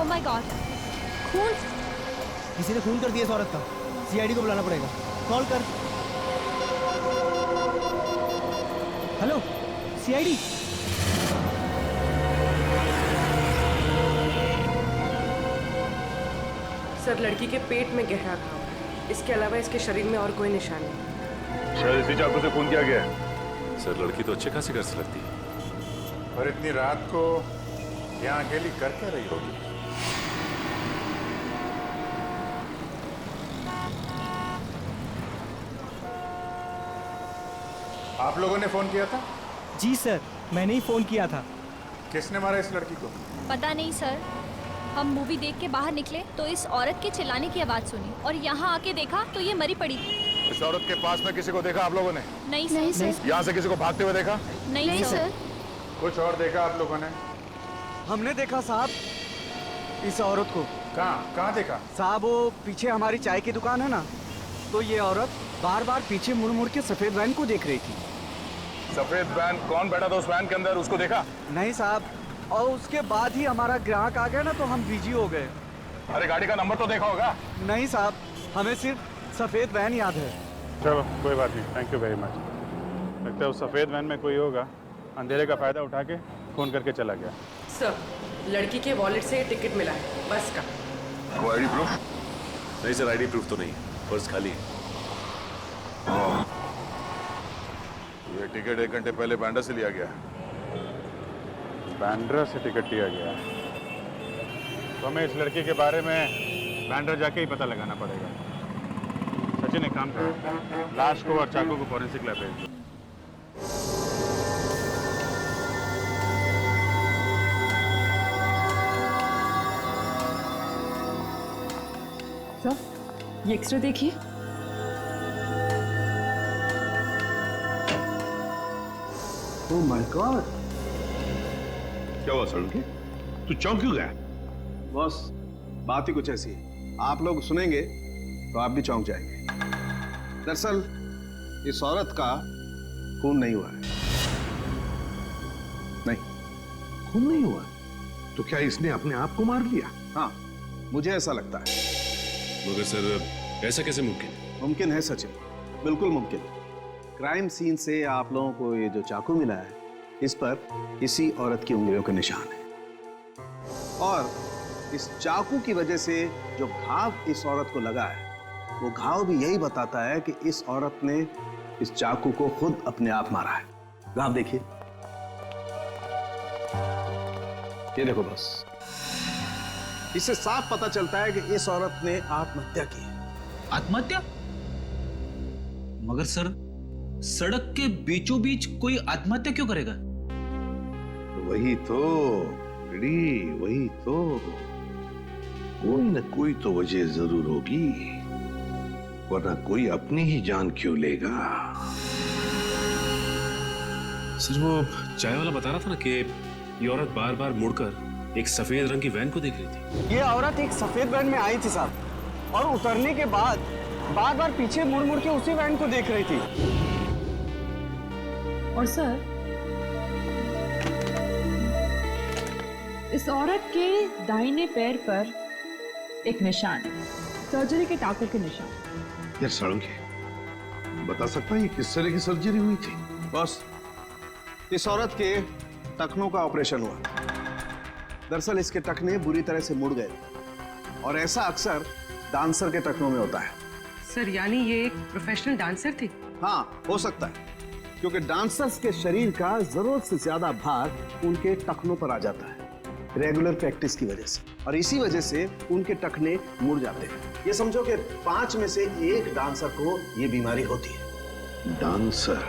My God, खून! किसी ने खून कर दिया इस औरत का। सीआईडी को बुलाना पड़ेगा। कॉल कर। Hello, CID. सर, लड़की के पेट में गहरा घाव है। इसके अलावा इसके शरीर में और कोई निशान नहीं। शायद इसी चाकू से खून किया गया है। सर, लड़की तो अच्छे खासी घर से लगती है। और इतनी रात को यहाँ अकेली कर क्या रही होगी? आप लोगों ने फोन किया था? जी सर, मैंने ही फोन किया था। किसने मारा इस लड़की को? पता नहीं सर, हम मूवी देख के बाहर निकले तो इस औरत के चिल्लाने की आवाज सुनी और यहाँ आके देखा तो ये मरी पड़ी थी। इस औरत के पास में किसी को देखा आप लोगों ने? नहीं सर। यहाँ से किसी को भागते हुए देखा? नहीं सर। कुछ और देखा आप लोगों ने? हमने देखा साहब इस औरत को। कहाँ देखा? साहब वो पीछे हमारी चाय की दुकान है ना, तो ये औरत बार बार पीछे मुड़ मुड़ के सफेद वैन को देख रही थी। सफेद वैन? कौन बैठा था उस वैन के अंदर, उसको देखा? नहीं साहब, और उसके बाद ही हमारा ग्राहक आ गया ना, तो हम बिजी हो गए। अरे गाड़ी का नंबर तो देखा होगा? नहीं साहब, हमें सिर्फ सफेद वैन याद है। चलो कोई बात नहीं, थैंक यू वेरी मच। लगता है उस सफेद वैन में कोई होगा, अंधेरे का फायदा उठा के फोन करके चला गया। सर, लड़की के वॉलेट से टिकट मिला है बस का। कोई आईडी प्रूफ? नहीं सर, आईडी प्रूफ तो नहीं, पर्स खाली है। ये टिकट 1 घंटे पहले बैंडा से लिया गया। बैंड्रा से टिकट लिया गया, तो हमें इस लड़की के बारे में बैंड्रा जाके ही पता लगाना पड़ेगा। सचिन, एक काम करो, लाश को और चाकू को फॉरेंसिक लैब भेज दो। सर, ये एक्सरे देखिए। Oh my God. क्या हुआ सड़की? तू चौंक क्यों गया? बॉस, बात ही कुछ ऐसी है, आप लोग सुनेंगे तो आप भी चौंक जाएंगे। दरअसल इस औरत का खून नहीं हुआ है। नहीं, खून नहीं हुआ? तो क्या इसने अपने आप को मार लिया? हाँ, मुझे ऐसा लगता है। मगर सर, ऐसा कैसे मुमकिन है? मुमकिन है सचिन, बिल्कुल मुमकिन। क्राइम सीन से आप लोगों को ये जो चाकू मिला है, इस पर इसी औरत की उंगलियों के निशान है, और इस चाकू की वजह से जो घाव इस औरत को लगा है, वो घाव भी यही बताता है कि इस औरत ने इस चाकू को खुद अपने आप मारा है। घाव देखिए, ये देखो बस, इससे साफ पता चलता है कि इस औरत ने आत्महत्या की है। आत्महत्या? मगर सर, सड़क के बीचों बीच कोई आत्महत्या क्यों करेगा? वही तो वही तो, कोई न कोई तो वजह जरूर होगी, वरना कोई अपनी ही जान क्यों लेगा? सर, वो चाय वाला बता रहा था ना कि ये औरत बार बार मुड़कर एक सफेद रंग की वैन को देख रही थी। ये औरत एक सफेद वैन में आई थी साहब, और उतरने के बाद बार बार पीछे मुड़ मुड़ के उसी वैन को देख रही थी। और सर, इस औरत के दाहिने पैर पर एक निशान है, सर्जरी के टाँकों के निशान। यार सड़के, बता सकता है ये किस तरह की सर्जरी हुई थी? बॉस, इस औरत के टखनों का ऑपरेशन हुआ। दरअसल इसके टखने बुरी तरह से मुड़ गए, और ऐसा अक्सर डांसर के टखनों में होता है। सर, यानी ये एक प्रोफेशनल डांसर थी? हाँ, हो सकता है, क्योंकि डांसर्स के शरीर का जरूरत से ज्यादा भार उनके टखनों पर आ जाता है रेगुलर प्रैक्टिस की वजह से, और इसी वजह से उनके टखने मुड़ जाते हैं। ये समझो कि 5 में से 1 डांसर को ये बीमारी होती है। डांसर?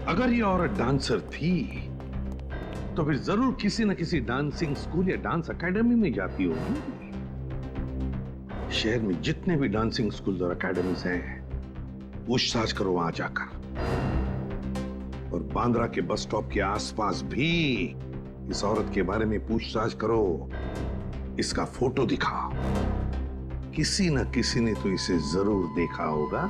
अगर ये औरत डांसर थी तो फिर जरूर किसी न किसी डांसिंग स्कूल या डांस एकेडमी में जाती होगी। शहर में जितने भी डांसिंग स्कूल और एकेडमीज हैं, पूछताछ करो वहां जाकर, और बांद्रा के बस स्टॉप के आसपास भी इस औरत के बारे में पूछताछ करो। इसका फोटो दिखाओ, किसी न किसी ने तो इसे जरूर देखा होगा।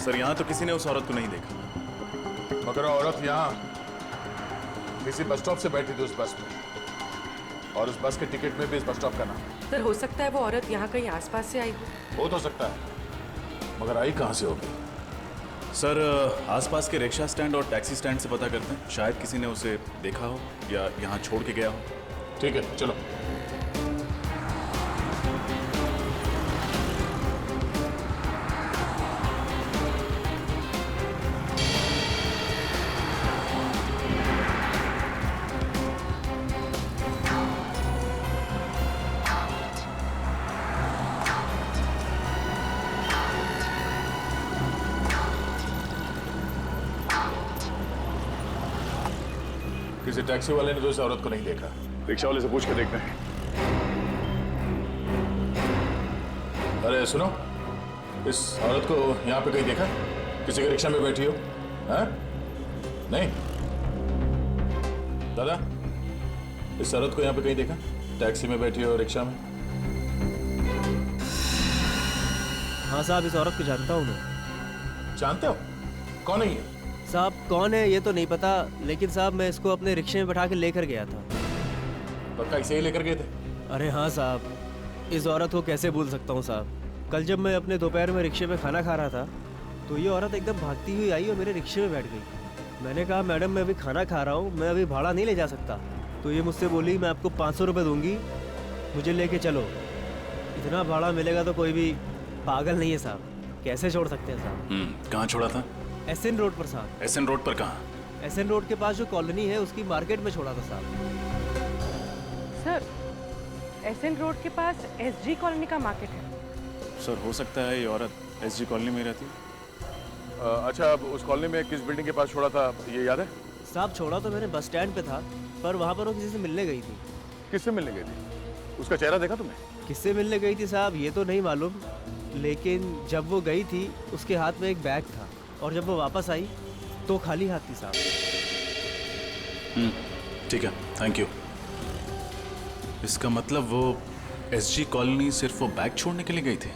सर यहाँ तो किसी ने उस औरत को नहीं देखा। मगर औरत यहाँ किसी बस स्टॉप से बैठी थी उस बस में, और उस बस के टिकट में भी इस बस स्टॉप का नाम। सर हो सकता है वो औरत यहाँ कहीं आसपास से आई हो। हो तो सकता है, मगर आई कहाँ से होगी? सर आसपास के रिक्शा स्टैंड और टैक्सी स्टैंड से पता करते हैं, शायद किसी ने उसे देखा हो या यहाँ छोड़ के गया हो। ठीक है, चलो। किसी टैक्सी वाले ने तो इस औरत को नहीं देखा। रिक्शा वाले से पूछ के देखते हैं। अरे सुनो, इस औरत को यहाँ पे कहीं देखा? किसी के रिक्शा में बैठी हो? हैं? नहीं? दादा, इस औरत को यहाँ पे कहीं देखा? टैक्सी में बैठी हो, रिक्शा में? हाँ साहब, इस औरत को जानता हूँ मैं। जानते हो? कौन है ये? साहब कौन है ये तो नहीं पता, लेकिन साहब मैं इसको अपने रिक्शे में बैठा के लेकर गया था। पक्का इसे ही लेकर गए थे? अरे हाँ साहब, इस औरत को कैसे भूल सकता हूँ साहब। कल जब मैं अपने दोपहर में रिक्शे में खाना खा रहा था तो ये औरत एकदम भागती हुई आई और मेरे रिक्शे में बैठ गई। मैंने कहा मैडम मैं अभी खाना खा रहा हूँ, मैं अभी भाड़ा नहीं ले जा सकता। तो ये मुझसे बोली मैं आपको 500 रुपये दूंगी, मुझे लेके चलो। इतना भाड़ा मिलेगा तो कोई भी पागल नहीं है साहब, कैसे छोड़ सकते हैं साहब। कहाँ छोड़ा था? एसएन रोड पर साहब। एसएन रोड पर कहाँ? एसएन रोड के पास जो कॉलोनी है उसकी मार्केट में छोड़ा था साहब। सर एसएन रोड के पास एसजी कॉलोनी का मार्केट है। सर हो सकता है ये औरत एसजी कॉलोनी में रहती है। अच्छा, अब उस कॉलोनी में किस बिल्डिंग के पास छोड़ा था ये याद है? साहब छोड़ा तो मैंने बस स्टैंड पे था, पर वहाँ पर वो किसी से मिलने गई थी। किससे मिलने गई थी? उसका चेहरा देखा तुमने? किससे मिलने गई थी साहब ये तो नहीं मालूम, लेकिन जब वो गई थी उसके हाथ में एक बैग था और जब वो वापस आई तो खाली हाथ थी साहब। ठीक है, थैंक यू। इसका मतलब वो एसजी कॉलोनी सिर्फ वो बैग छोड़ने के लिए गई थी।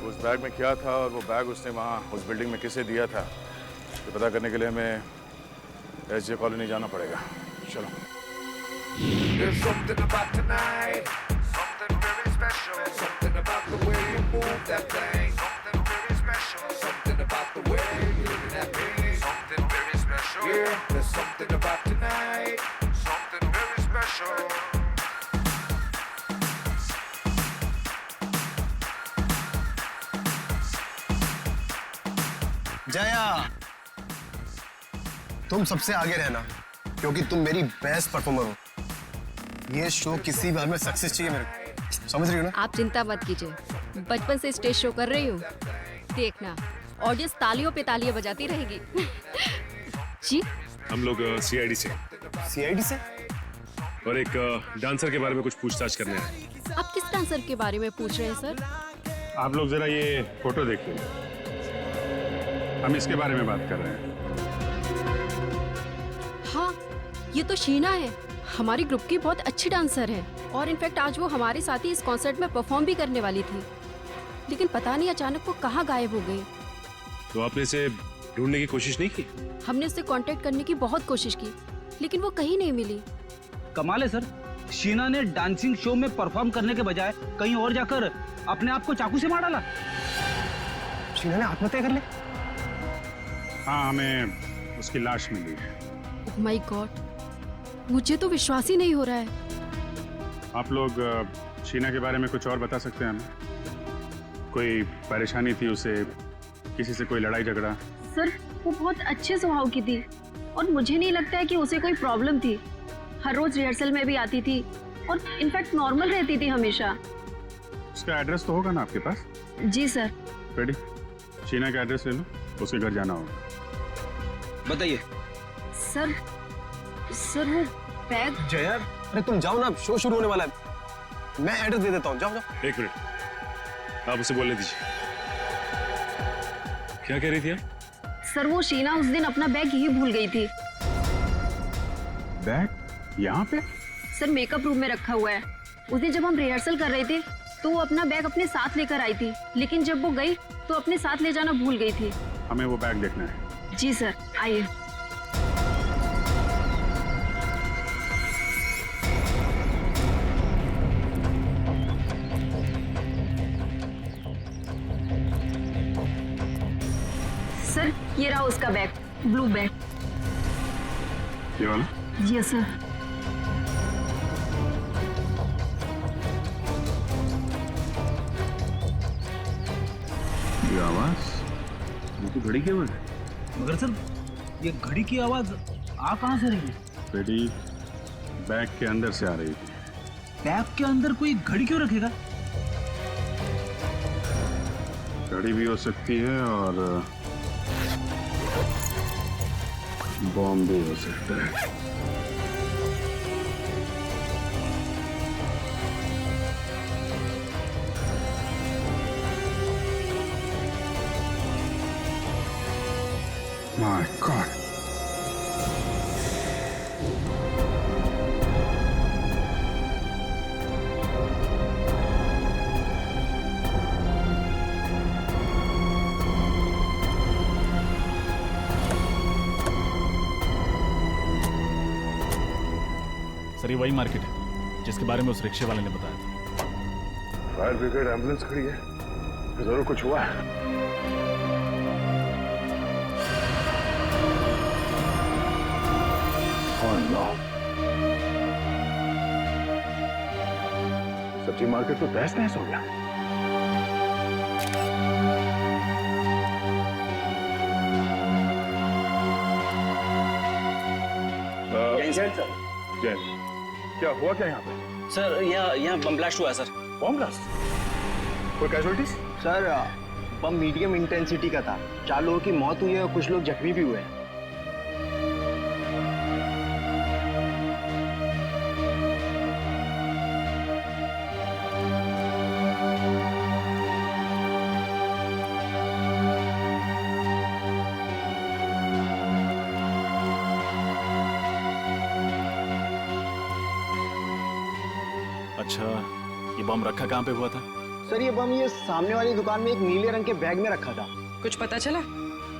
उस बैग में क्या था और वो बैग उसने वहाँ उस बिल्डिंग में किसे दिया था, ये पता करने के लिए हमें एसजी कॉलोनी जाना पड़ेगा। चलो। There's something about tonight, something very special, something about the way you move that thing, something very special, something about the way you look at that thing, something very special. Yeah, there's something about tonight, something very special. Jaya, तुम सबसे आगे रहना क्योंकि तुम मेरी best performer हो। ये show किसी भी हाल में सक्सेस चाहिए मेरे को, समझ रही हो ना? आप चिंता मत कीजिए, बचपन से स्टेज शो कर रही हूँ, देखना ऑडियंस तालियों पे तालियां बजाती रहेगी। जी हम लोग सीआईडी से। सीआईडी से? और एक डांसर के बारे में कुछ पूछताछ करने आए। आप किस डांसर के बारे में पूछ रहे हैं सर? आप लोग जरा ये फोटो देखिए, हम इसके बारे में बात कर रहे हैं। हाँ, ये तो शीना है, हमारी ग्रुप की बहुत अच्छी डांसर है और इनफैक्ट आज वो हमारे साथ ही इस कॉन्सर्ट में परफॉर्म भी करने वाली थी, लेकिन पता नहीं अचानक वो कहाँ गायब हो गई। तो आपने इसे ढूंढने की कोशिश नहीं की? हमने उससे कांटेक्ट करने की बहुत कोशिश की, लेकिन वो कहीं नहीं मिली। कमाल है सर, शीना ने डांसिंग शो में परफॉर्म करने के बजाय कहीं और जाकर अपने आप को चाकू से मार डाला। शीना ने आत्महत्या कर ली? हाँ, हमें उसकी लाश मिली है। ओह माय गॉड, मुझे तो विश्वास ही नहीं हो रहा है। आप लोग शीना के बारे में कुछ और बता सकते हैं हमें? कोई परेशानी थी उसे, किसी से कोई लड़ाई झगड़ा? सर वो बहुत अच्छे स्वभाव की थी और मुझे नहीं लगता है कि उसे कोई प्रॉब्लम थी। हर रोज रिहर्सल में भी आती थी और इनफैक्ट नॉर्मल रहती थी हमेशा। उसका एड्रेस तो होगा ना आपके पास? जी सर। रेडी, शीना का एड्रेस ले लो, उसके घर जाना होगा। बताइए सर। सर वो बैग। जया, अरे तुम जाओ ना, शो शुरू होने वाला है, मैं एड्रेस दे देता हूँ, जाओ जाओ। एक मिनट, आप उसे बोलने दीजिए। क्या कह रही थी आप? सर वो शीना उस दिन अपना बैग यही भूल गई थी। बैग यहाँ पे? सर मेकअप रूम में रखा हुआ है। उस दिन जब हम रिहर्सल कर रहे थे तो वो अपना बैग अपने साथ लेकर आई थी, लेकिन जब वो गई तो अपने साथ ले जाना भूल गई थी। हमें वो बैग देखना है। जी सर, आइए। सर, ये रहा उसका बैग, ब्लू बैग। ये वाला? जी सर। ये आवाज, ये तो घड़ी की आवाज है। मगर सर, ये घड़ी की आवाज आ कहाँ से रही है? बेटी, बैग के अंदर से आ रही थी। बैग के अंदर कोई घड़ी क्यों रखेगा? घड़ी भी हो सकती है और बॉम्ब भी हो सकता है। My God. सर, ये वही मार्केट है जिसके बारे में उस रिक्शे वाले ने बताया था। फायर ब्रिगेड एम्बुलेंस खड़ी है, जरूर कुछ हुआ है। सब्जी मार्केट तो तहस नहस हो गया। सर, जैन, क्या हुआ क्या यहाँ पे? सर यहाँ बम ब्लास्ट हुआ सर। Bomb blast? कोई कैजुअलिटीज? सर, बम मीडियम इंटेंसिटी का था। 4 लोगों की मौत हुई है और कुछ लोग जख्मी भी हुए हैं। अच्छा, ये बम रखा कहाँ पे हुआ था? सर, ये बम ये सामने वाली दुकान में एक नीले रंग के बैग में रखा था। कुछ पता चला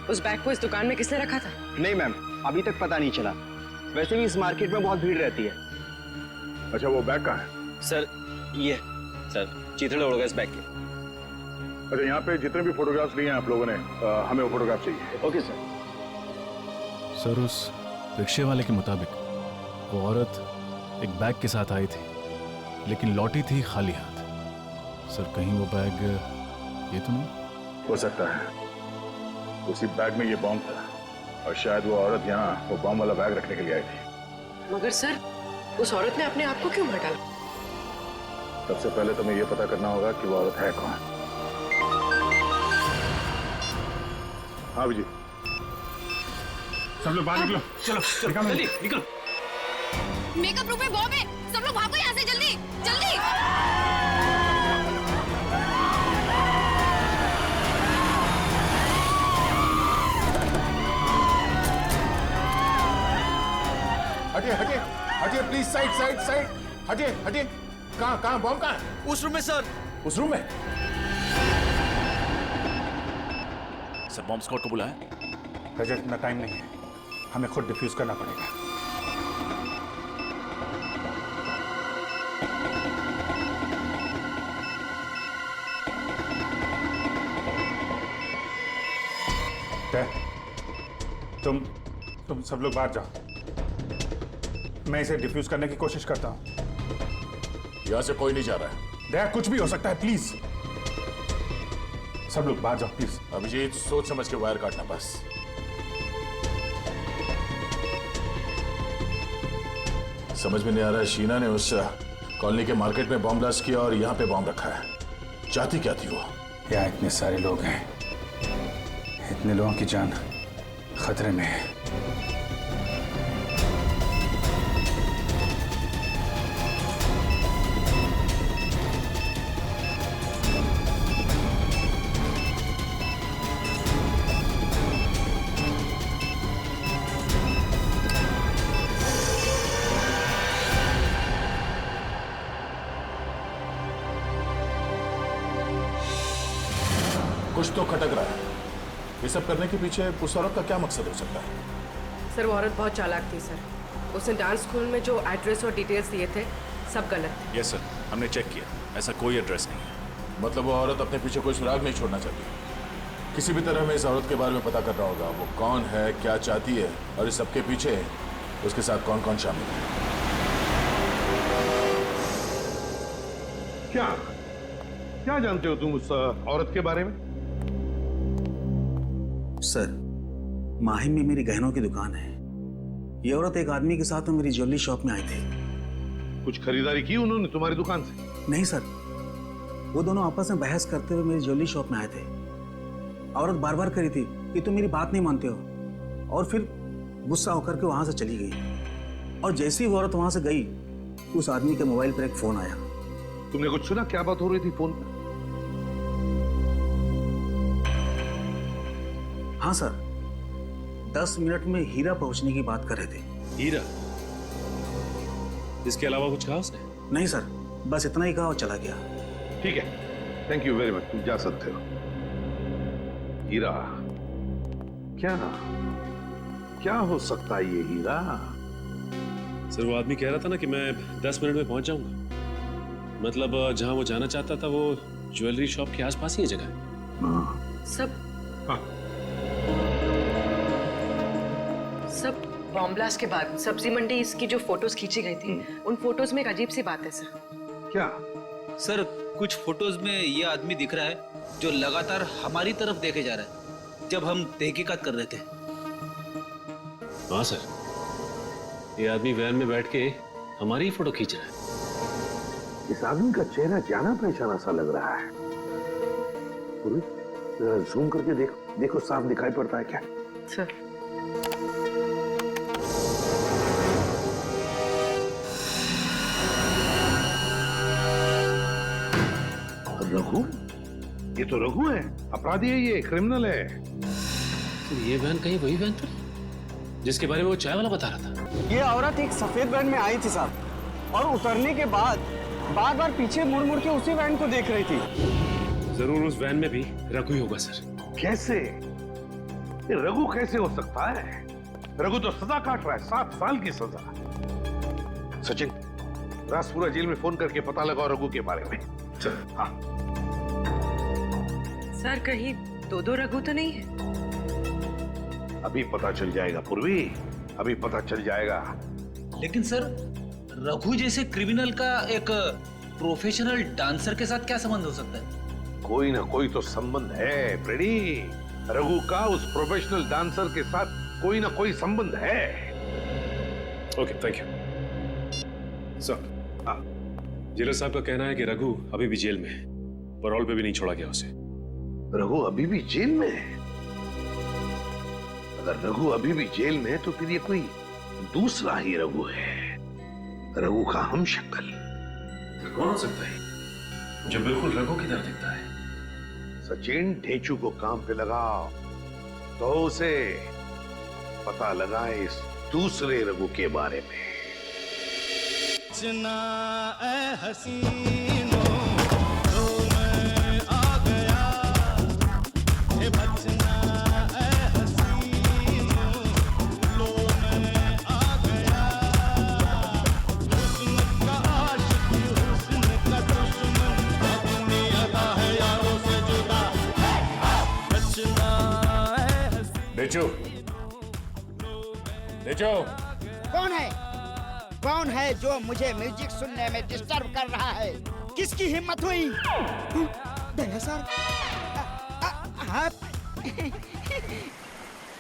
उस बैग को इस दुकान में किसने रखा था? नहीं मैम, अभी तक पता नहीं चला। वैसे भी इस मार्केट में बहुत भीड़ रहती है। अच्छा, वो बैग कहाँ है? सर, ये सर चीथड़े उड़ गए इस बैग के। अच्छा, यहाँ पे जितने भी फोटोग्राफ्स लिए हैं आप लोगों ने, हमें वो फोटोग्राफ चाहिए। Okay sir. सर, उस रिक्शे वाले के मुताबिक वो औरत एक बैग के साथ आई थी, लेकिन लौटी थी खाली हाथ। सर, कहीं वो बैग ये तो नहीं? हो सकता है उसी बैग में ये बॉम्ब था और शायद वो औरत यहाँ वो बॉम्ब वाला बैग रखने के लिए आई थी। मगर सर, उस औरत ने अपने आप को क्यों मार डाला? सबसे पहले तुम्हें ये पता करना होगा कि वो औरत है कौन। हाँ विजय, सब लोग बाहर निकलो। चलो जल्दी निकलो। मेकअप रूम में बॉम्ब है, सब लोग भागो यहाँ से, जल्दी जल्दी। हटिए हटिए हटिए प्लीज, साइड साइड साइड, हटिए हटिए। कहाँ बॉम्ब कहाँ है? उस रूम में सर। उस रूम में? सर, बॉम्ब स्क्वाड को बुलाया? रजत, इतना टाइम नहीं है, हमें खुद डिफ्यूज करना पड़ेगा। तुम सब लोग बाहर जाओ, मैं इसे डिफ्यूज करने की कोशिश करता हूं। यहाँ से कोई नहीं जा रहा है। दया, कुछ भी हो सकता है, प्लीज सब लोग बाहर जाओ प्लीज। अभिजीत, सोच समझ के वायर काटना बस। समझ में नहीं आ रहा है, शीना ने उस कॉलोनी के मार्केट में बॉम्ब ब्लास्ट किया और यहाँ पे बॉम्ब रखा है। चाहती क्या थी वो? यहाँ इतने सारे लोग हैं, इतने लोगों की जान खतरे में है। कुछ तो खटक रहा है। ये सब करने के पीछे उस औरत का क्या मकसद हो सकता है? सर वो औरत बहुत चालाक थी सर। उसने डांस स्कूल में जो एड्रेस और डिटेल्स दिए थे सब गलत थे। यस सर, हमने चेक किया, ऐसा कोई एड्रेस नहीं है। मतलब वो औरत अपने पीछे कोई सुराग नहीं छोड़ना चाहती। किसी भी तरह हमें इस औरत के बारे में पता करना होगा। वो कौन है, क्या चाहती है और इस सबके पीछे उसके साथ कौन कौन शामिल है। क्या क्या जानते हो तुम उस औरत के बारे में? सर, माहिम में मेरी गहनों की दुकान है। ये औरत एक आदमी के साथ में मेरी ज्वेलरी शॉप में आई थी। कुछ खरीदारी की उन्होंने तुम्हारी दुकान से? नहीं सर, वो दोनों आपस में बहस करते हुए मेरी ज्वेलरी शॉप में आए थे। औरत बार बार करी थी कि तुम मेरी बात नहीं मानते हो, और फिर गुस्सा होकर के वहां से चली गई। और जैसे ही वो औरत वहां से गई, उस आदमी के मोबाइल पर एक फोन आया। तुमने कुछ सुना? क्या बात हो रही थी फोन पर? हाँ सर, 10 मिनट में हीरा पहुंचने की बात कर रहे थे। हीरा? इसके अलावा कुछ कहा उसने? नहीं सर, बस इतना ही कहा और चला गया। ठीक है, थैंक यू वेरी मच, तुम जा सकते हो। हीरा? क्या क्या हो सकता है ये हीरा? सर वो आदमी कह रहा था ना कि मैं 10 मिनट में पहुंच जाऊंगा। मतलब जहां वो जाना चाहता था वो ज्वेलरी शॉप के आसपास ही है जगह। सब बॉम्ब ब्लास्ट के बाद सब्जी मंडी इसकी जो फोटोज खींची गई थी, उन फोटोज में एक अजीब सी बात है सर। क्या? सर, कुछ फोटोज में ये आदमी दिख रहा है जो लगातार हमारी तरफ देखे जा रहा है जब हम तहकीकात कर रहे थे। हाँ सर, ये आदमी वैन में बैठ के हमारी ही फोटो खींच रहा है। इस आदमी का चेहरा जाना पहचाना सा लग रहा है। जरा जूम करके देखो, देखो साफ दिखाई पड़ता है क्या? सर रघु? ये तो रघु है, अपराधी है, ये क्रिमिनल है। तो ये वैन कहीं वही वैन तो नहीं जिसके बारे में वो चाय वाला बता रहा था? ये औरत एक सफेद वैन में आई थी साहब, और उतरने के बाद बार बार पीछे मुड़ मुड़ के उसी वैन को देख रही थी। जरूर उस वैन में भी रघु ही होगा सर। कैसे? ये रघु कैसे हो सकता है? रघु तो सजा काट रहा है, 7 साल की सजा। सचिन, राजपुरा जेल में फोन करके पता लगाओ रघु के बारे में। चल। हाँ सर, कहीं दो रघु तो नहीं है? अभी पता चल जाएगा पूर्वी, अभी पता चल जाएगा। लेकिन सर, रघु जैसे क्रिमिनल का एक प्रोफेशनल डांसर के साथ क्या संबंध हो सकता है? कोई ना कोई तो संबंध है फ्रेडी। रघु का उस प्रोफेशनल डांसर के साथ कोई ना कोई संबंध है। Okay, thank you sir. Jailer साहब का कहना है कि रघु अभी भी जेल में है, पैरोल पे भी नहीं छोड़ा गया उसे। रघु अभी भी जेल में है? अगर रघु अभी भी जेल में है तो फिर ये कोई दूसरा ही रघु है, रघु का हमशक्ल। कौन हो सकता है जो बिल्कुल रघु की तरह दिखता है? सचिन, ढेचू को काम पे लगाओ तो उसे पता लगाए इस दूसरे रघु के बारे में। बचना ए हसीनो, तो मैं आ गया। ए बचना ए हसीनो, लो मैं आ गया। हुस्न का आशिक, हुस्न का दुश्मन, अपनी अदा है यारों से जुदा। बचना ए हसीनो। डेचू, डेचू। कौन है? कौन है जो मुझे म्यूजिक सुनने में डिस्टर्ब कर रहा है? किसकी हिम्मत हुई? दया सर, आप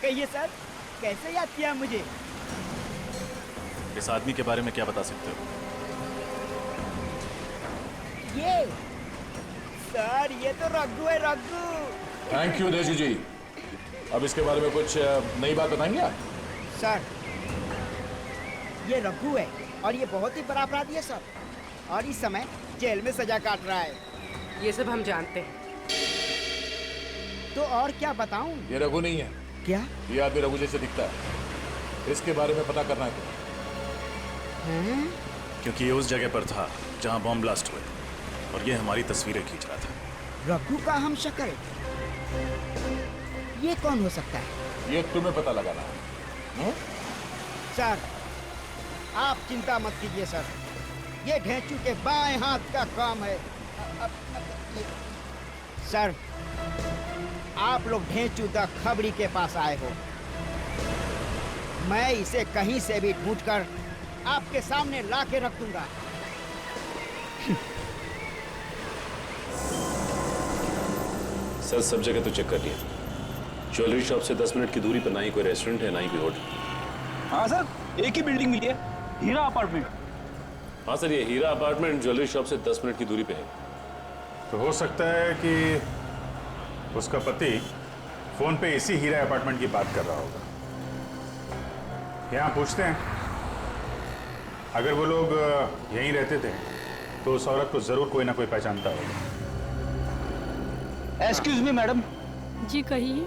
कहिए सर, कैसे याद किया मुझे? इस आदमी के बारे में क्या बता सकते हो? ये सर, ये तो रघु है, रघु। थैंक यू देशू जी। अब इसके बारे में कुछ नई बात बताएंगे आप? सर, ये रघु है और ये बहुत ही बड़ा अपराधी है सर, और इस समय जेल में सजा काट रहा है। ये सब हम जानते हैं। तो और क्या बताऊं? ये रघु नहीं है। क्या? ये आदमी रघु जैसे दिखता है, इसके बारे में पता करना है हैं? क्योंकि ये उस जगह पर था जहां बॉम्ब ब्लास्ट हुए और ये हमारी तस्वीरें खींच रहा था। रघु का हम शक्ल? ये कौन हो सकता है? ये तुम्हें पता लगाना है। सर, आप चिंता मत कीजिए सर, ये ढेंचू के बाएं हाथ का काम है। सर, आप लोग ढेंचू द खबरी के पास आए हो। मैं इसे कहीं से भी ढूंढकर आपके सामने ला के रख दूंगा। सर, सब जगह तो चेक कर लिया। ज्वेलरी शॉप से 10 मिनट की दूरी पर ना ही कोई रेस्टोरेंट है, ना ही कोई होटल। हाँ सर, एक ही बिल्डिंग मिली है, हीरा अपार्टमेंट। हाँ सर, ये हीरा अपार्टमेंट ज्वेलरी शॉप से 10 मिनट की दूरी पे है। तो हो सकता है कि उसका पति फोन पे इसी हीरा अपार्टमेंट की बात कर रहा होगा। यहाँ पूछते हैं, अगर वो लोग यहीं रहते थे तो उस औरत को जरूर कोई ना कोई पहचानता होगा। Excuse me madam. जी कहिए,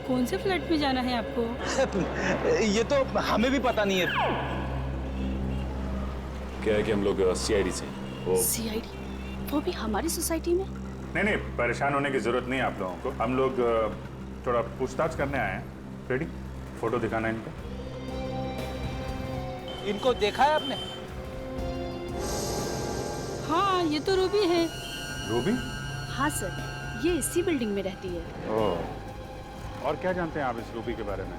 कौन से फ्लैट में जाना है आपको? ये तो हमें भी पता नहीं है। क्या है कि हम लोग सीआईडी से सीआईडी? वो भी हमारी सोसाइटी में? नहीं, परेशान होने की जरूरत नहीं है आप लोगों को। हम लोग थोड़ा पूछताछ करने आए हैं। रेडी? फोटो दिखाना है इनको। इनको देखा है आपने? हाँ, ये तो रूबी है। रूबी? हाँ सर, ये इसी बिल्डिंग में रहती है। ओह, और क्या जानते हैं आप इस रूबी के बारे में?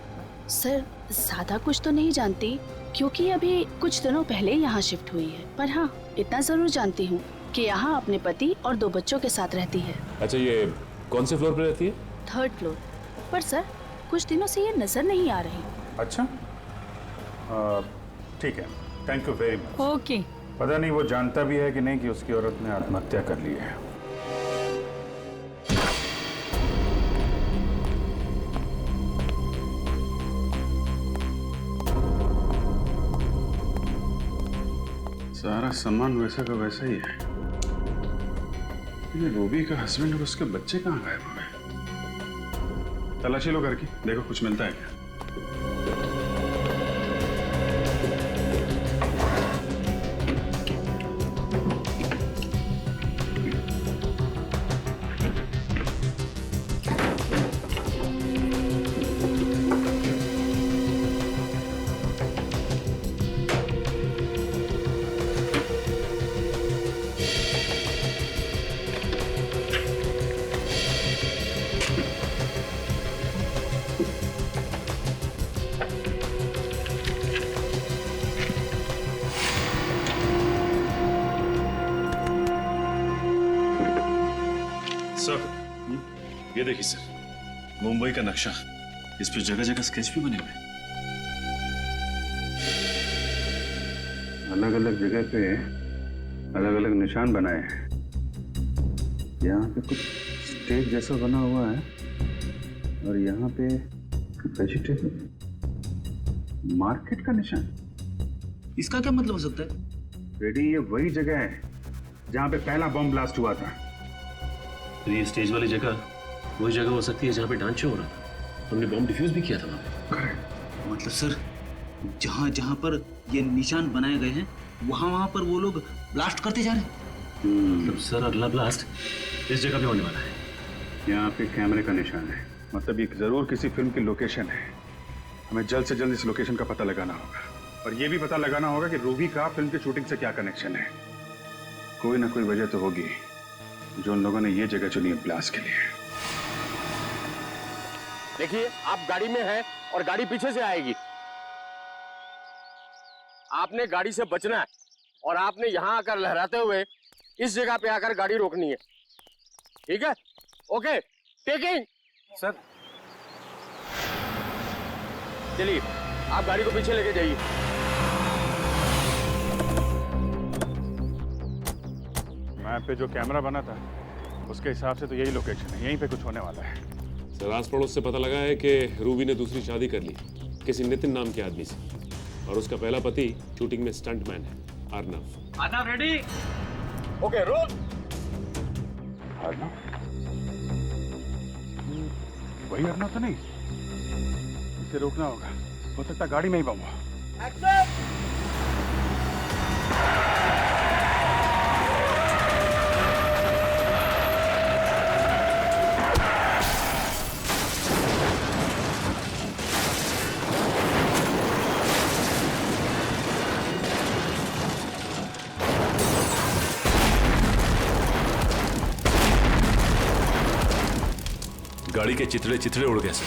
सर, ज्यादा कुछ तो नहीं जानती, क्योंकि अभी कुछ दिनों पहले यहाँ शिफ्ट हुई है। पर हाँ, इतना जरूर जानती हूँ कि यहाँ अपने पति और 2 बच्चों के साथ रहती है। अच्छा, ये कौन से फ्लोर पे रहती है? 3rd floor. पर सर, कुछ दिनों से ये नजर नहीं आ रही। अच्छा, ठीक है, thank you very much. Okay. पता नहीं वो जानता भी है कि नहीं कि उसकी औरत ने आत्महत्या कर ली है। सारा सामान वैसा का वैसा ही है। ये रूबी का हस्बैंड और उसके बच्चे कहाँ गायब हो गए? तलाशी लो घर की, देखो कुछ मिलता है क्या। ये देखिए सर, मुंबई का नक्शा। इस पे जगह जगह स्केच भी बने हुए। अलग अलग जगह पे अलग अलग निशान बनाए हैं। यहाँ पे कुछ स्टेज जैसा बना हुआ है और यहाँ पे वेजिटेबल मार्केट का निशान। इसका क्या मतलब हो सकता है? रेडी, ये वही जगह है जहाँ पे पहला बम ब्लास्ट हुआ था। तो ये स्टेज वाली जगह वही जगह हो सकती है जहाँ पे डांस शो हो रहा था। हमने बम डिफ्यूज भी किया था वहाँ पे। मतलब सर, जहाँ जहाँ पर ये निशान बनाए गए हैं वहाँ पर वो लोग ब्लास्ट करते जा रहे हैं। मतलब सर, अगला ब्लास्ट इस जगह पे होने वाला है। यहाँ पे कैमरे का निशान है, मतलब ये जरूर किसी फिल्म की लोकेशन है। हमें जल्द से जल्द इस लोकेशन का पता लगाना होगा और ये भी पता लगाना होगा कि रूबी का फिल्म की शूटिंग से क्या कनेक्शन है। कोई ना कोई वजह तो होगी जो उन लोगों ने ये जगह चुनी है ब्लास्ट के लिए। देखिए, आप गाड़ी में हैं और गाड़ी पीछे से आएगी। आपने गाड़ी से बचना है और आपने यहां आकर लहराते हुए इस जगह पे आकर गाड़ी रोकनी है। ठीक है? Okay, taking. सर, चलिए, आप गाड़ी को पीछे लेके जाइए। मैप पे जो कैमरा बना था उसके हिसाब से तो यही लोकेशन है, यहीं पे कुछ होने वाला है। सर, आस पड़ोस से पता लगा है कि रूबी ने दूसरी शादी कर ली किसी नितिन नाम के आदमी से, और उसका पहला पति शूटिंग में स्टंटमैन है, Arnav. Arnav ready? Okay, roll. Arnav? वही अर्नव तो नहीं? इसे रोकना होगा, हो सकता गाड़ी में ही बम हो। एक्शन! गाड़ी के चिथड़े चिथड़े उड़ गए सर।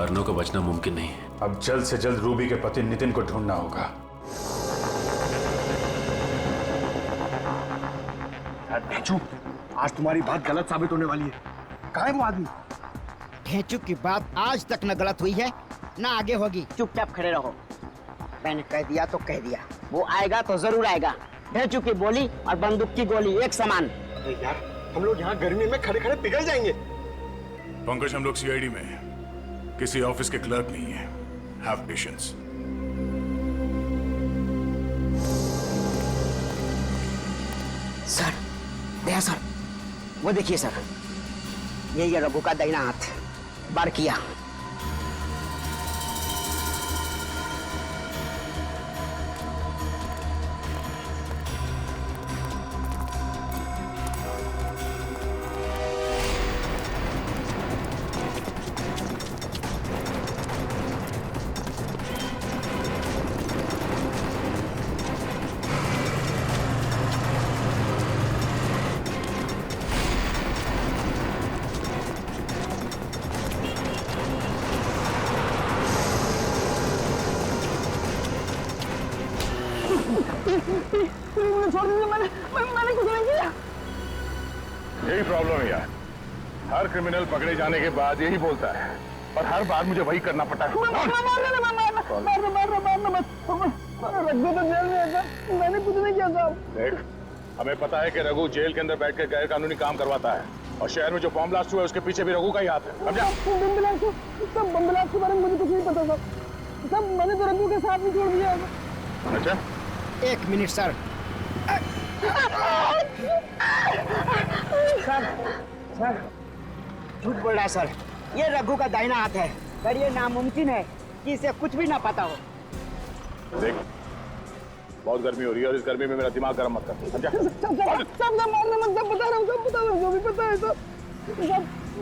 अर्नव को बचना मुमकिन नहीं है। अब जल्द से जल्द रूबी के पति नितिन को ढूंढना होगा। ढेंचू, आज तुम्हारी बात गलत साबित होने वाली है। कहाँ है वो आदमी? ढेंचू की बात आज तक न गलत हुई है ना आगे होगी। चुपचाप खड़े रहो। मैंने कह दिया तो कह दिया, वो आएगा तो जरूर आएगा। ढेंचू की बोली और बंदूक की गोली एक समान। अरे यार, हम लोग यहाँ गर्मी में खड़े खड़े पिघल जाएंगे। पंकज, हम लोग सीआईडी में हैं, किसी ऑफिस के क्लर्क नहीं है। Have patience. Sir, Daya sir, वो देखिए सर, यही है रघु का दाहिना हाथ। बार किया। छोड़ दीजिए, मैंने कुछ नहीं किया। यही प्रॉब्लम है यार, हर क्रिमिनल पकड़े जाने के बाद यही बोलता है, और हर बार मुझे वही करना पड़ता है। रघु तो जेल में है सर, मैंने कुछ नहीं किया साहब। देख, हमें पता है कि रघु जेल के अंदर बैठकर गैर कानूनी काम करवाता है, और शहर में जो बम ब्लास्ट हुआ है उसके पीछे भी रघु का ही हाथ है। समझा? बम ब्लास्ट के बारे में मुझे कुछ नहीं पता सर, मैंने तो रघु के साथ भी छोड़ दिया। अच्छा, एक मिनट सर। सर, झूठ बोल रहा है सर, ये रघु का दाहिना हाथ है, पर ये नामुमकिन है कि इसे कुछ भी ना पता हो। देख, बहुत गर्मी हो रही है और इस गर्मी में मेरा दिमाग गर्म मत कर। समझा? सब मारने मत, सब बता रहा हूँ, सब बता रहा हूँ, जो भी पता है सब।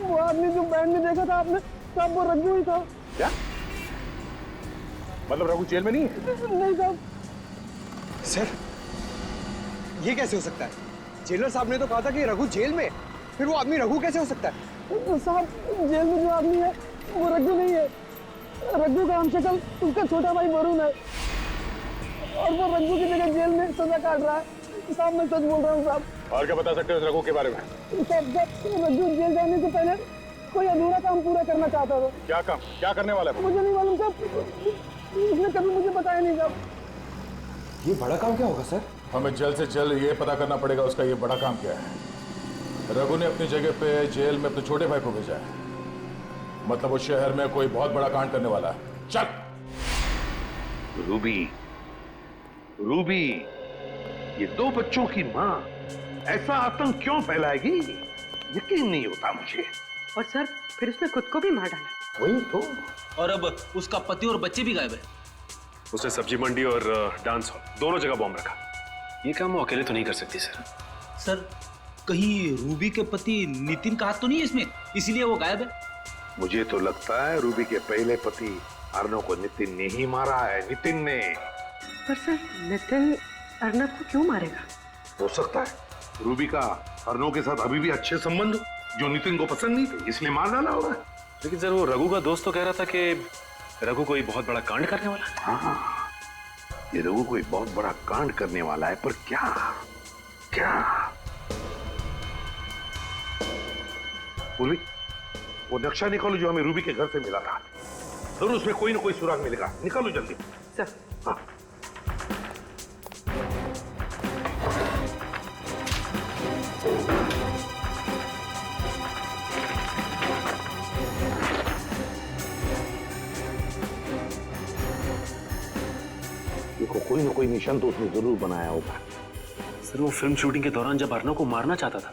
वो आदमी जो बैंड में देखा था आपने, सब वो रघु ही था। क्या मतलब? रघु जेल में नहीं है? नहीं साहब। सर, ये कैसे हो सकता है? जेलर साहब ने तो कहा था कि रघु जेल में, फिर वो आदमी रघु कैसे हो सकता है? साहब, जेल में जो आदमी है वो रघु नहीं है। रघु का हमशक्ल उसका छोटा भाई वरुण है, और वो रघु की जगह जेल में सजा काट रहा है। साहब, मैं सच बोल रहा हूँ साहब। और क्या बता सकते हो इस रघु के बारे में? साहब, रघु जेल जाने से पहले कोई अधूरा काम पूरा करना चाहता था। क्या काम? क्या करने वाला है? मुझे नहीं मालूम साहब, उसने कभी मुझे बताया नहीं साहब। ये बड़ा काम क्या होगा सर? हमें जल्द से जल्द ये पता करना पड़ेगा उसका ये बड़ा काम क्या है। रघु ने अपनी जगह पे जेल में अपने छोटे भाई को भेजा है, मतलब वो शहर में कोई बहुत बड़ा कांड करने वाला है। चल। रूबी, रूबी, ये दो बच्चों की माँ ऐसा आतंक क्यों फैलाएगी? यकीन नहीं होता मुझे। और सर, फिर उसने खुद को भी मार डाला। वही तो। और अब उसका पति और बच्चे भी गायब है। उसने सब्जी मंडी और डांस हॉल दोनों जगह बॉम्ब रखा। ये काम वो अकेले तो नहीं कर सकती सर। सर, कहीं रूबी के पति नितिन का हाथ तो नहीं है इसमें, इसीलिए वो गायब है? मुझे तो लगता है रूबी के पहले पति अर्नव को नितिन ने ही मारा है। नितिन ने। पर सर, नितिन अर्नव को क्यों मारेगा? हो सकता है रूबी का अर्नव के साथ अभी भी अच्छे संबंध हो, जो नितिन को पसंद नहीं थे, इसलिए मार डाला होगा। लेकिन सर, वो रघु का दोस्त तो कह रहा था कि रघु कोई बहुत बड़ा कांड करने वाला है। हाँ, ये रघु कोई बहुत बड़ा कांड करने वाला है, पर क्या? क्या? पूर्वी, वो नक्शा निकालो जो हमें रूबी के घर से मिला था। जरूर उसमें कोई ना कोई सुराग मिलेगा। निकालो जल्दी। सर। हाँ। देखो, कोई ना कोई निशान तो उसने जरूर बनाया होगा। सर, वो फिल्म शूटिंग के दौरान जब अर्नव को मारना चाहता था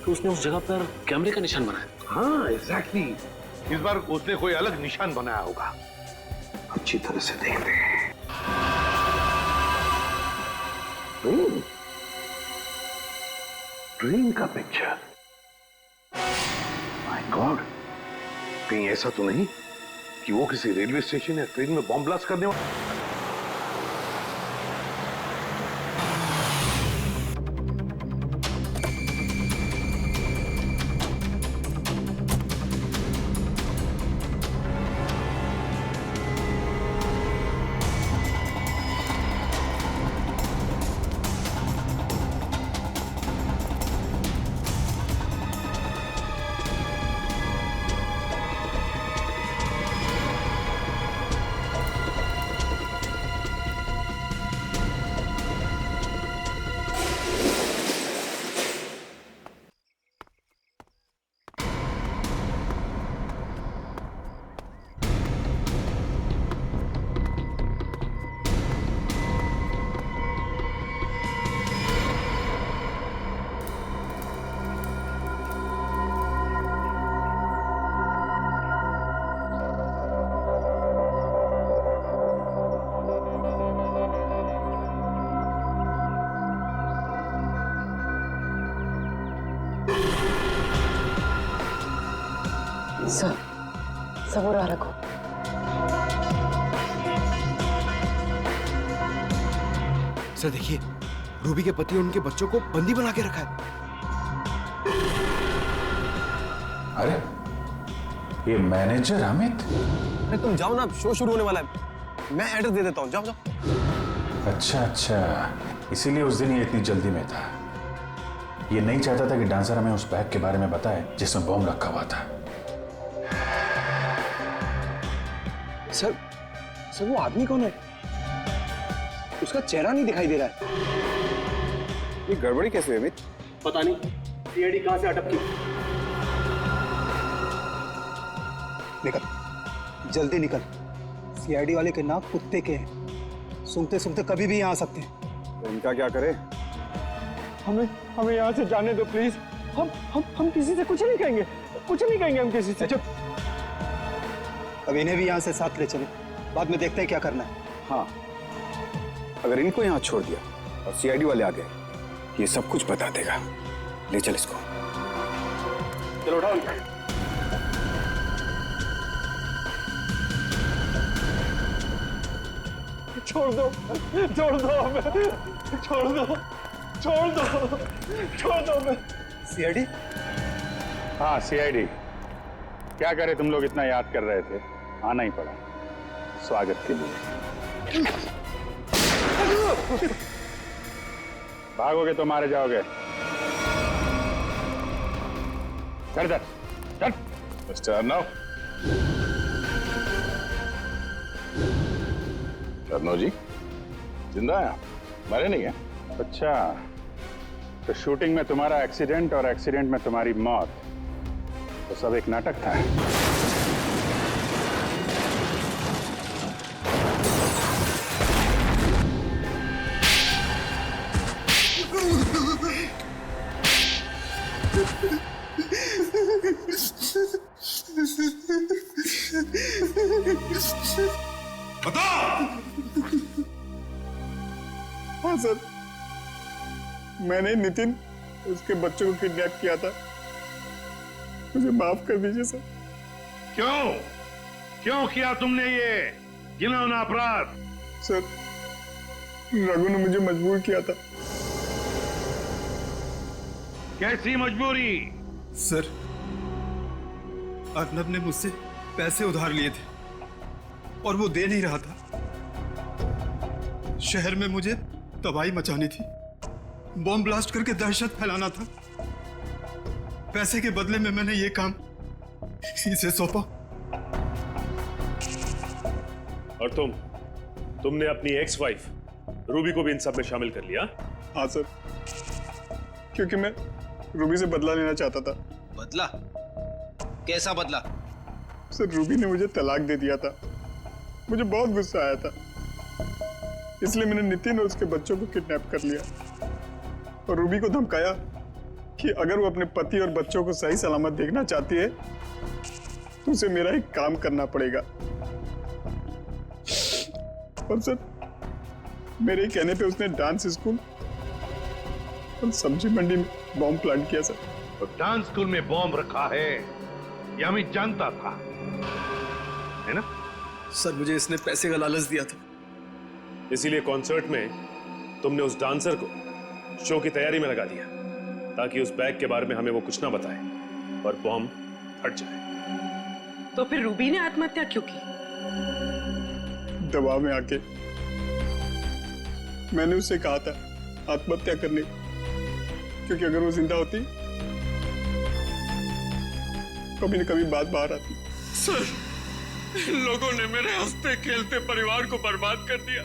तो उसने उस जगह पर कैमरे का निशान बनाया। हाँ, एग्जैक्टली। इस बार उसने कोई अलग निशान बनाया होगा। अच्छी तरह से देखते हैं। ट्रेन का पिक्चर। माय गॉड, कहीं ऐसा तो नहीं कि वो किसी रेलवे स्टेशन या ट्रेन में बॉम्ब ब्लास्ट करने वाला? सबूरा रखो। सर देखिए, रूबी के पति और उनके बच्चों को बंदी बना के रखा है। अरे ये मैनेजर अमित। अरे तुम जाओ ना, शो शुरू होने वाला है, मैं एड्रेस दे देता हूँ, जाओ जाओ। अच्छा, इसीलिए उस दिन ये इतनी जल्दी में था। ये नहीं चाहता था कि डांसर हमें उस बैग के बारे में बताए जिसमें बॉम्ब रखा हुआ था। सर वो आदमी कौन है? उसका चेहरा नहीं दिखाई दे रहा है। ये गड़बड़ी कैसे हुई अमित? पता नहीं सीआईडी कहां से अटक की। निकल, जल्दी निकल। सीआईडी वाले के नाक कुत्ते के हैं, सूंघते सूंघते कभी भी यहाँ आ सकते हैं। तो इनका क्या करे? हमें यहाँ से जाने दो प्लीज। हम किसी से कुछ नहीं कहेंगे हम किसी से। अब इन्हें भी यहाँ से साथ ले चलो, बाद में देखते हैं क्या करना है। हाँ, अगर इनको यहाँ छोड़ दिया और सीआईडी वाले आ गए, ये सब कुछ बता देगा। ले चल इसको। चलो उठाओ। छोड़ दो हमें, छोड़ दो हमें। सीआईडी? हाँ सीआईडी। क्या करे, तुम लोग इतना याद कर रहे थे, आना ही पड़ा स्वागत के लिए। भागोगे तो मारे जाओगे। चल मिस्टर अर्नव। अर्नव जी जिंदा है? मरे नहीं है? अच्छा, तो शूटिंग में तुम्हारा एक्सीडेंट और एक्सीडेंट में तुम्हारी मौत, तो सब एक नाटक था। हाँ सर, मैंने नितिन उसके बच्चों को किडनैप किया था। मुझे माफ कर दीजिए सर। क्यों किया तुमने ये घिनौना अपराध? सर, रघु ने मुझे मजबूर किया था। कैसी मजबूरी? सर, अर्नब ने मुझसे पैसे उधार लिए थे और वो दे नहीं रहा था। शहर में मुझे तबाही मचानी थी, बॉम्ब ब्लास्ट करके दहशत फैलाना था। पैसे के बदले में मैंने ये काम इसे सौंपा। और तुमने अपनी एक्स वाइफ रूबी को भी इन सब में शामिल कर लिया? हाँ सर, क्योंकि मैं रूबी से बदला लेना चाहता था। बदला? कैसा बदला? सर, रूबी ने मुझे तलाक दे दिया था। मुझे बहुत गुस्सा आया था, इसलिए मैंने नितिन और उसके बच्चों को किडनैप कर लिया और रूबी को धमकाया कि अगर वो अपने पति और बच्चों को सही सलामत देखना चाहती है तो उसे मेरा एक काम करना पड़ेगा। और सर, मेरे कहने पे उसने डांस स्कूल और सब्जी मंडी में बॉम्ब प्लांट किया सर। तो डांस स्कूल में बॉम्ब रखा है ये अमित जानता था, है ना? सर, मुझे इसने पैसे का लालच दिया था। इसीलिए कॉन्सर्ट में तुमने उस डांसर को शो की तैयारी में लगा दिया ताकि उस बैग के बारे में हमें वो कुछ ना बताए और बॉम्ब फट जाए। तो फिर रूबी ने आत्महत्या क्यों की? दबाव में आके मैंने उससे कहा था आत्महत्या करने, क्योंकि अगर वो जिंदा होती कभी न कभी बात बाहर आती। सर, इन लोगों ने मेरे हंसते खेलते परिवार को बर्बाद कर दिया।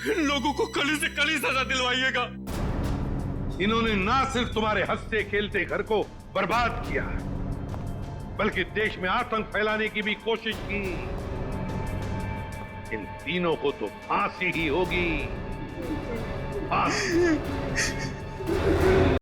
इन लोगों को कड़ी से कड़ी सजा दिलवाइएगा। इन्होंने ना सिर्फ तुम्हारे हंसते खेलते घर को बर्बाद किया, बल्कि देश में आतंक फैलाने की भी कोशिश की। इन तीनों को तो फांसी ही होगी, फांसी।